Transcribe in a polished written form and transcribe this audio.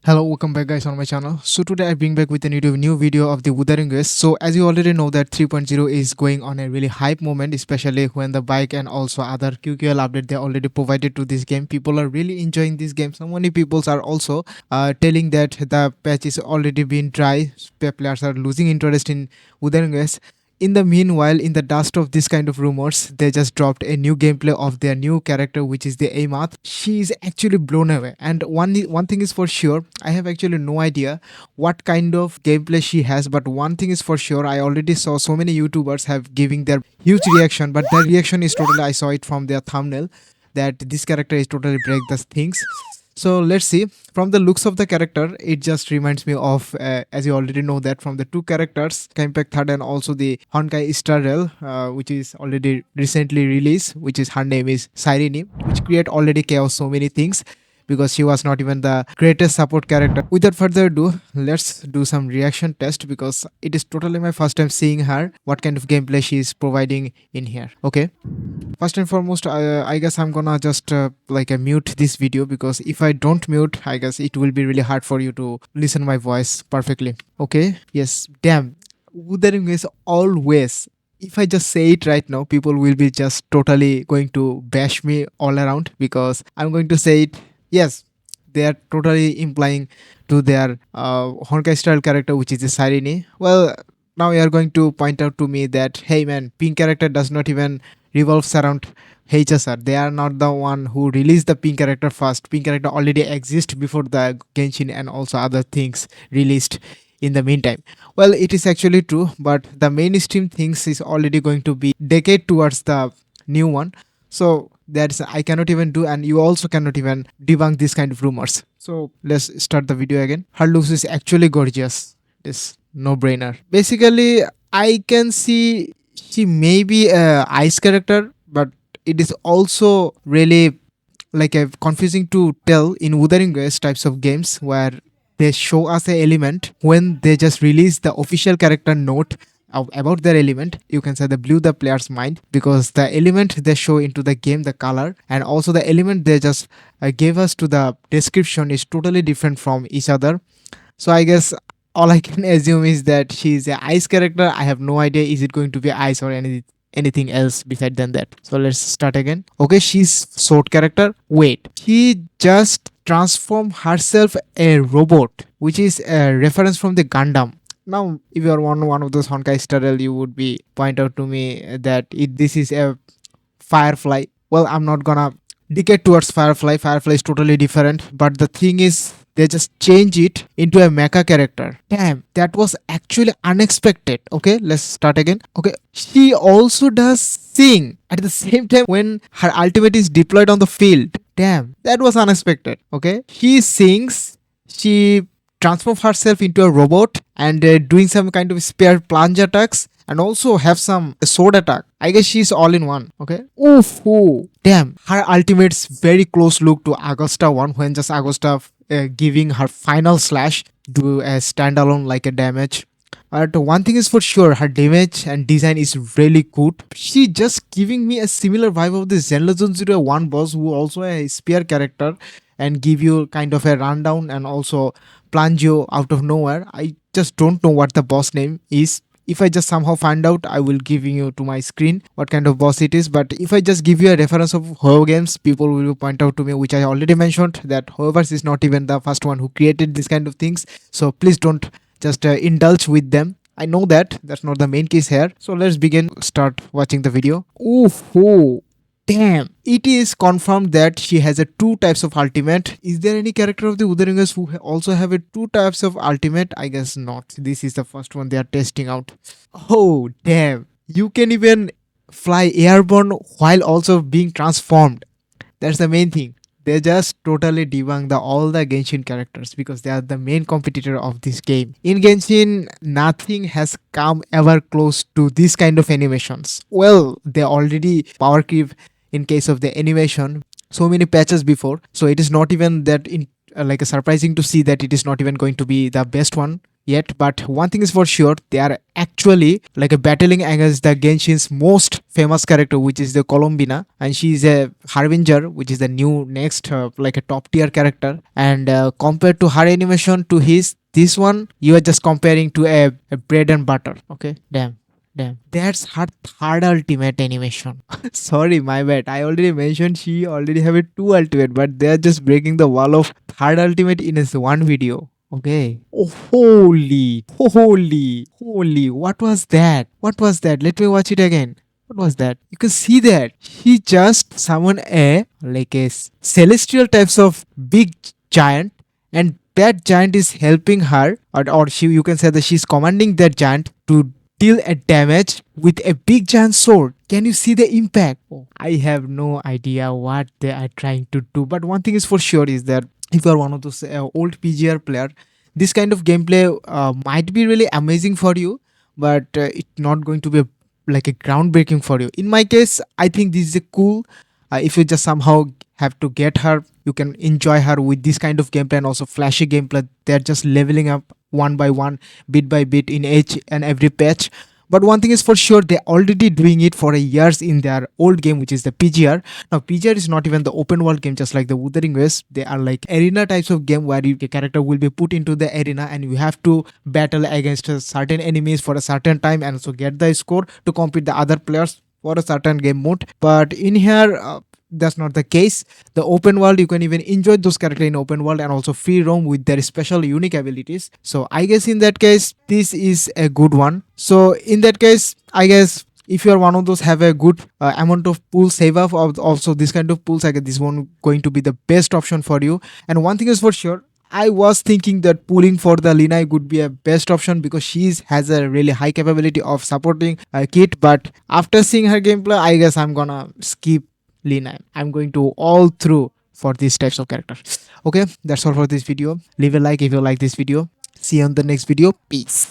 Hello, welcome back guys on my channel. So today I bring back with a new video of the Wuthering Waves. So as you already know that 3.0 is going on a really hype moment, especially when the bike and also other QQL update they already provided to this game. People are really enjoying this game. So many people are also telling that the patch is already been dry. Players are losing interest in Wuthering Waves. In the meanwhile, in the dust of this kind of rumors, they just dropped a new gameplay of their new character, which is the Aemeath. She is actually blown away. And one thing is for sure, I have actually no idea what kind of gameplay she has. But one thing is for sure, I already saw so many YouTubers have giving their huge reaction. But their reaction is totally, I saw it from their thumbnail, that this character is totally break the things. So let's see. From the looks of the character, it just reminds me of, as you already know, that from the two characters, Kaimpek Third and also the Honkai Starrel, which is already recently released, which is her name is Cyrene, which create already chaos so many things because she was not even the greatest support character. Without further ado, let's do some reaction test because it is totally my first time seeing her, what kind of gameplay she is providing in here. Okay. First and foremost, I guess I'm gonna just mute this video because if I don't mute, I guess it will be really hard for you to listen my voice perfectly. Okay, yes, damn. Wuthering is always. If I just say it right now, people will be just totally going to bash me all around because I'm going to say it. Yes, they are totally implying to their Honkai style character, which is the Cyrene. Well, now you are going to point out to me that hey man, pink character does not even revolves around HSR. They are not the one who released the pink character first. Pink character already exists before the Genshin and also other things released in the meantime. Well, it is actually true, but the mainstream things is already going to be decade towards the new one. So that's I cannot even do, and you also cannot even debunk this kind of rumors. So let's start the video again. Her looks is actually gorgeous. It's no brainer. Basically, I can see she may be a ice character, but it is also really like a confusing to tell in Wuthering Waves types of games where they show us a element when they just release the official character note about their element. You can say they blew the player's mind because the element they show into the game, the color, and also the element they just gave us to the description is totally different from each other. So I guess all I can assume is that she is a ice character. I have no idea is it going to be ice or anything else beside than that. So let's start again. Okay, she's sword character. Wait, she just transformed herself a robot, which is a reference from the Gundam. Now, if you are one of those Honkai Starrel, you would be point out to me that this is a Firefly. Well, I'm not gonna decade towards Firefly. Firefly is totally different, but the thing is, they just change it into a mecha character. Damn, that was actually unexpected. Okay, let's start again. Okay, she also does sing at the same time when her ultimate is deployed on the field. Damn, that was unexpected. Okay, she sings, she transforms herself into a robot and doing some kind of spear plunge attacks and also have some sword attack. I guess she's all in one. Okay. Oof. Ooh. Damn. Her ultimate's very close look to Augusta one when just Augusta giving her final slash do a standalone like a damage. But one thing is for sure, her damage and design is really good. She just giving me a similar vibe of the Zen Legend 01 boss who also a spear character and give you kind of a rundown and also plunge you out of nowhere. I just don't know what the boss name is. If I just somehow find out, I will give you to my screen what kind of boss it is. But if I just give you a reference of horror games, people will point out to me, which I already mentioned, that Hoyoverse is not even the first one who created this kind of things. So please don't just indulge with them. I know that that's not the main case here. So let's begin. Start watching the video. Ooh. Damn, it is confirmed that she has a two types of ultimate. Is there any character of the Wuthering Waves who also have a two types of ultimate? I guess not. This is the first one they are testing out. Oh, damn. You can even fly airborne while also being transformed. That's the main thing. They just totally debunk all the Genshin characters because they are the main competitor of this game. In Genshin, nothing has come ever close to this kind of animations. Well, they already power creep in case of the animation so many patches before, so it is not even that like surprising to see that it is not even going to be the best one yet. But one thing is for sure, they are actually like a battling against the Genshin's most famous character, which is the Colombina, and she is a Harbinger, which is the new next like a top tier character. And compared to her animation to his, this one you are just comparing to a bread and butter. Okay, damn. Damn, that's her third ultimate animation. Sorry, my bad. I already mentioned she already have a two ultimate, but they are just breaking the wall of third ultimate in this one video. Okay. Oh, holy. What was that? What was that? Let me watch it again. What was that? You can see that he just summoned a like a celestial types of big giant, and that giant is helping her, or she, you can say that she's commanding that giant to deal a damage with a big giant sword. Can you see the impact? Oh, I have no idea what they are trying to do, but one thing is for sure is that if you are one of those old PGR player, this kind of gameplay might be really amazing for you, but it's not going to be like a groundbreaking for you. In my case, I think this is a cool. If you just somehow have to get her, you can enjoy her with this kind of gameplay and also flashy gameplay. They're just leveling up one by one, bit by bit in each and every patch. But one thing is for sure, they're already doing it for a years in their old game, which is the PGR. Now, PGR is not even the open world game, just like the Wuthering Waves. They are like arena types of game where your character will be put into the arena and you have to battle against certain enemies for a certain time and also get the score to compete the other players for a certain game mode. But in here, that's not the case. The open world, you can even enjoy those characters in open world and also free roam with their special unique abilities. So I guess in that case, this is a good one. So in that case, I guess if you are one of those have a good amount of pool save up of also this kind of pools, I guess this one going to be the best option for you. And one thing is for sure, I was thinking that pulling for the Lina would be a best option because she has a really high capability of supporting Kit. But after seeing her gameplay, I guess I'm gonna skip Lina. I'm going to all through for these types of characters. Okay, that's all for this video. Leave a like if you like this video. See you on the next video. Peace.